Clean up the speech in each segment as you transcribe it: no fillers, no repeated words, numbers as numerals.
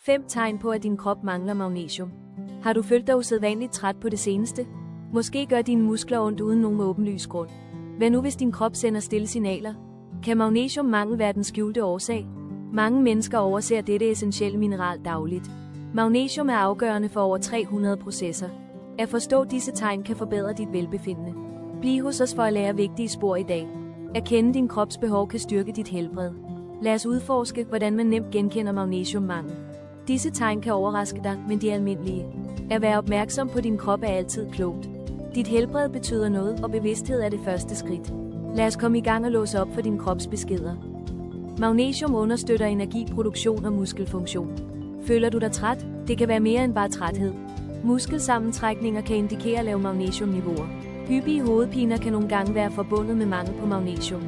5 tegn på, at din krop mangler magnesium. Har du følt dig usædvanligt træt på det seneste? Måske gør dine muskler ondt uden nogen åbenlys grund. Hvad nu hvis din krop sender stille signaler? Kan magnesiummangel være den skjulte årsag? Mange mennesker overser dette essentielle mineral dagligt. Magnesium er afgørende for over 300 processer. At forstå disse tegn kan forbedre dit velbefindende. Bliv hos os for at lære vigtige spor i dag. At kende din krops behov kan styrke dit helbred. Lad os udforske, hvordan man nemt genkender magnesiummangel. Disse tegn kan overraske dig, men de er almindelige. At være opmærksom på din krop er altid klogt. Dit helbred betyder noget, og bevidsthed er det første skridt. Lad os komme i gang og låse op for din krops beskeder. Magnesium understøtter energiproduktion og muskelfunktion. Føler du dig træt? Det kan være mere end bare træthed. Muskelsammentrækninger kan indikere lave magnesiumniveauer. Hyppige hovedpiner kan nogle gange være forbundet med mangel på magnesium.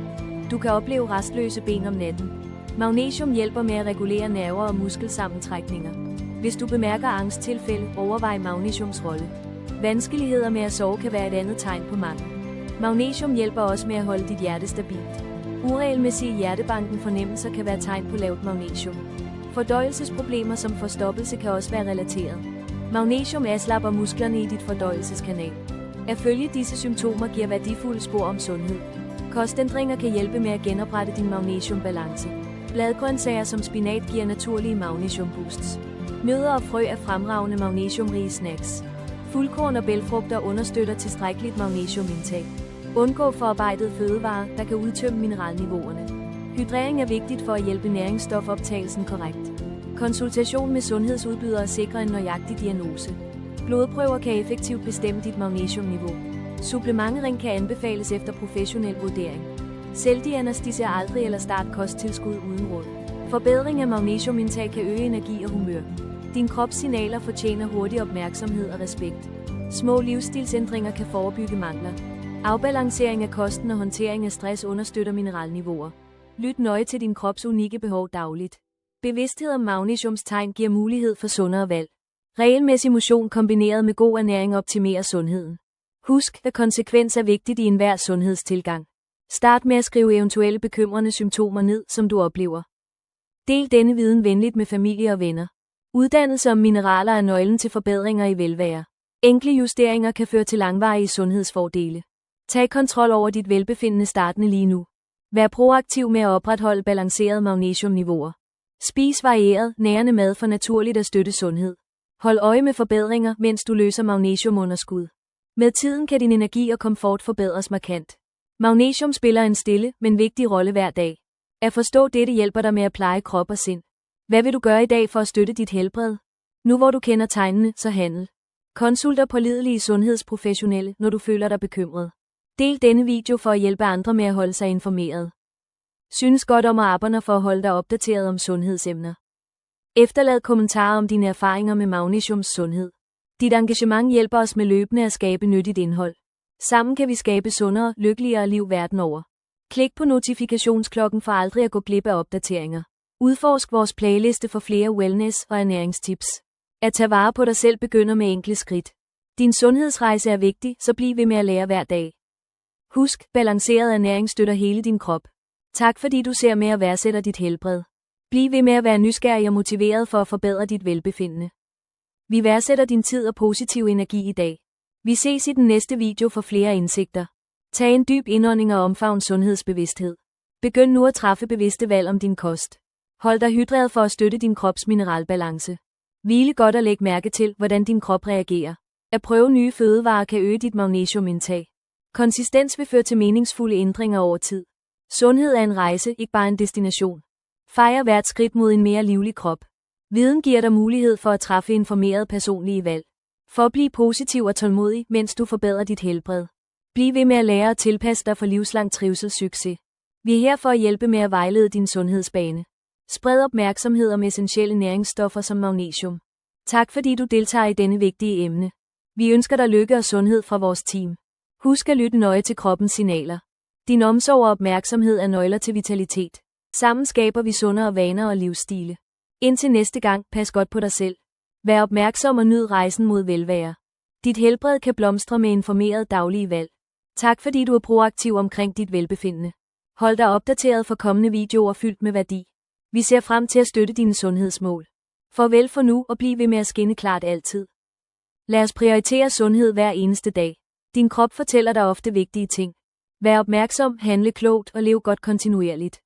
Du kan opleve restløse ben om natten. Magnesium hjælper med at regulere nerver og muskelsammentrækninger. Hvis du bemærker angsttilfælde, overvej magnesiums rolle. Vanskeligheder med at sove kan være et andet tegn på mangel. Magnesium hjælper også med at holde dit hjerte stabilt. Uregelmæssige hjertebanken fornemmelser kan være tegn på lavt magnesium. Fordøjelsesproblemer som forstoppelse kan også være relateret. Magnesium afslapper musklerne i dit fordøjelseskanal. At følge disse symptomer giver værdifulde spor om sundhed. Kostændringer kan hjælpe med at genoprette din magnesiumbalance. Bladgrøntsager som spinat giver naturlige magnesiumboosts. Nødder og frø er fremragende magnesiumrige snacks. Fuldkorn og bælgfrugter understøtter tilstrækkeligt magnesiumindtag. Undgå forarbejdede fødevarer, der kan udtømme mineralniveauerne. Hydrering er vigtigt for at hjælpe næringsstofoptagelsen korrekt. Konsultation med sundhedsudbydere sikrer en nøjagtig diagnose. Blodprøver kan effektivt bestemme dit magnesiumniveau. Supplementering kan anbefales efter professionel vurdering. Selvdiagnosticere aldrig eller start kosttilskud uden råd. Forbedring af magnesiumindtag kan øge energi og humør. Din krops signaler fortjener hurtig opmærksomhed og respekt. Små livsstilsændringer kan forebygge mangler. Afbalancering af kosten og håndtering af stress understøtter mineralniveauer. Lyt nøje til din krops unikke behov dagligt. Bevidsthed om magnesiums tegn giver mulighed for sundere valg. Regelmæssig motion kombineret med god ernæring optimerer sundheden. Husk, at konsekvens er vigtigt i enhver sundhedstilgang. Start med at skrive eventuelle bekymrende symptomer ned, som du oplever. Del denne viden venligt med familie og venner. Uddannelse om mineraler er nøglen til forbedringer i velvære. Enkle justeringer kan føre til langvarige sundhedsfordele. Tag kontrol over dit velbefindende startende lige nu. Vær proaktiv med at opretholde balancerede magnesiumniveauer. Spis varieret, nærende mad for naturligt at støtte sundhed. Hold øje med forbedringer, mens du løser magnesiumunderskud. Med tiden kan din energi og komfort forbedres markant. Magnesium spiller en stille, men vigtig rolle hver dag. At forstå dette hjælper dig med at pleje krop og sind. Hvad vil du gøre i dag for at støtte dit helbred? Nu hvor du kender tegnene, så handel. Konsulter pålidelige sundhedsprofessionelle, når du føler dig bekymret. Del denne video for at hjælpe andre med at holde sig informeret. Synes godt om at abonnere for at holde dig opdateret om sundhedsemner. Efterlad kommentarer om dine erfaringer med magnesiums sundhed. Dit engagement hjælper os med løbende at skabe nyttigt indhold. Sammen kan vi skabe sundere, lykkeligere liv verden over. Klik på notifikationsklokken for aldrig at gå glip af opdateringer. Udforsk vores playliste for flere wellness- og ernæringstips. At tage vare på dig selv begynder med enkle skridt. Din sundhedsrejse er vigtig, så bliv ved med at lære hver dag. Husk, balanceret ernæring støtter hele din krop. Tak fordi du ser med og værdsætter dit helbred. Bliv ved med at være nysgerrig og motiveret for at forbedre dit velbefindende. Vi værdsætter din tid og positiv energi i dag. Vi ses i den næste video for flere indsigter. Tag en dyb indånding og omfavn sundhedsbevidsthed. Begynd nu at træffe bevidste valg om din kost. Hold dig hydreret for at støtte din krops mineralbalance. Hvile godt og læg mærke til, hvordan din krop reagerer. At prøve nye fødevarer kan øge dit magnesiumindtag. Konsistens vil føre til meningsfulde ændringer over tid. Sundhed er en rejse, ikke bare en destination. Fejr hvert skridt mod en mere livlig krop. Viden giver dig mulighed for at træffe informerede personlige valg. Forbliv positiv og tålmodig, mens du forbedrer dit helbred. Bliv ved med at lære og tilpasse dig for livslang trivselssucces. Vi er her for at hjælpe med at vejlede din sundhedsbane. Spred opmærksomhed om essentielle næringsstoffer som magnesium. Tak fordi du deltager i denne vigtige emne. Vi ønsker dig lykke og sundhed fra vores team. Husk at lytte nøje til kroppens signaler. Din omsorg og opmærksomhed er nøgler til vitalitet. Sammen skaber vi sundere vaner og livsstile. Indtil næste gang, pas godt på dig selv. Vær opmærksom og nyd rejsen mod velvære. Dit helbred kan blomstre med informeret daglige valg. Tak fordi du er proaktiv omkring dit velbefindende. Hold dig opdateret for kommende videoer fyldt med værdi. Vi ser frem til at støtte dine sundhedsmål. Farvel for nu og bliv ved med at skinne klart altid. Lad os prioritere sundhed hver eneste dag. Din krop fortæller dig ofte vigtige ting. Vær opmærksom, handle klogt og lev godt kontinuerligt.